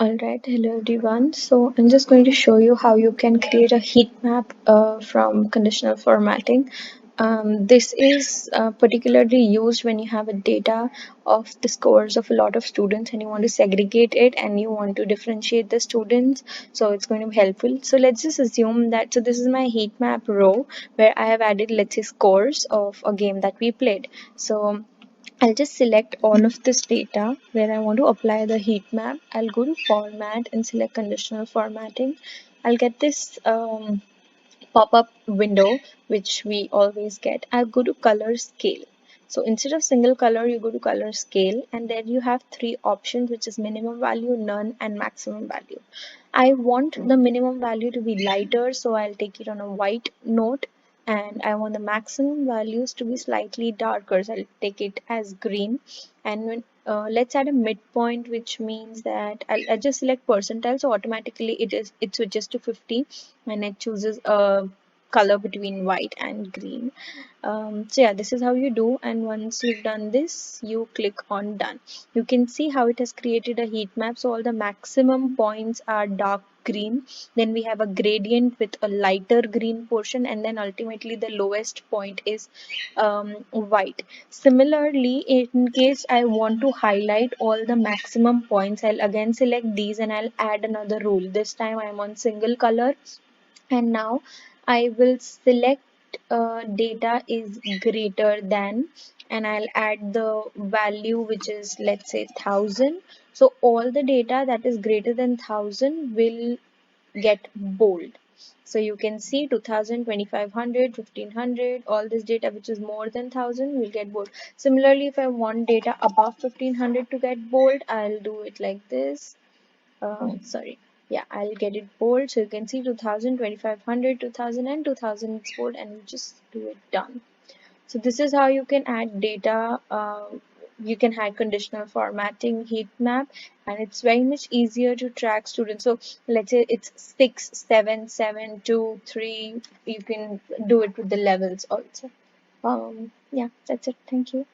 Alright, hello everyone. So I'm just going to show you how you can create a heat map from conditional formatting. This is particularly used when you have a data of the scores of a lot of students and you want to segregate it and you want to differentiate the students. So it's going to be helpful. So let's just assume that, so this is my heat map row where I have added, let's say, scores of a game that we played. So I'll just select all of this data where I want to apply the heat map. I'll go to format and select conditional formatting. I'll get this pop-up window which we always get. I'll go to color scale. So instead of single color, you go to color scale, and then you have three options, which is minimum value, none, and maximum value. I want the minimum value to be lighter, so I'll take it on a white note, and I want the maximum values to be slightly darker, so I'll take it as green. And when let's add a midpoint, which means that I'll just select percentile, so automatically it switches to 50 and it chooses a color between white and green. So yeah, this is how you do, and once you've done this, you click on done. You can see how it has created a heat map. So all the maximum points are dark green, then we have a gradient with a lighter green portion, and then ultimately the lowest point is white. Similarly, in case I want to highlight all the maximum points, I'll again select these and I'll add another rule. This time I'm on single color, and now I will select data is greater than, and I'll add the value which is, let's say, 1000. So all the data that is greater than 1000 will get bold. So you can see 2000, 2500, 1500, all this data which is more than 1000 will get bold. Similarly, if I want data above 1500 to get bold, I'll do it like this. Sorry, yeah, I'll get it bold, so you can see 2000, 2500, 2000, and 2000 is bold, and you just do it done. So this is how you can add data. You can add conditional formatting heat map, and it's very much easier to track students. So let's say it's 6 7 7 2 3. You can do it with the levels also. Yeah, that's it. Thank you.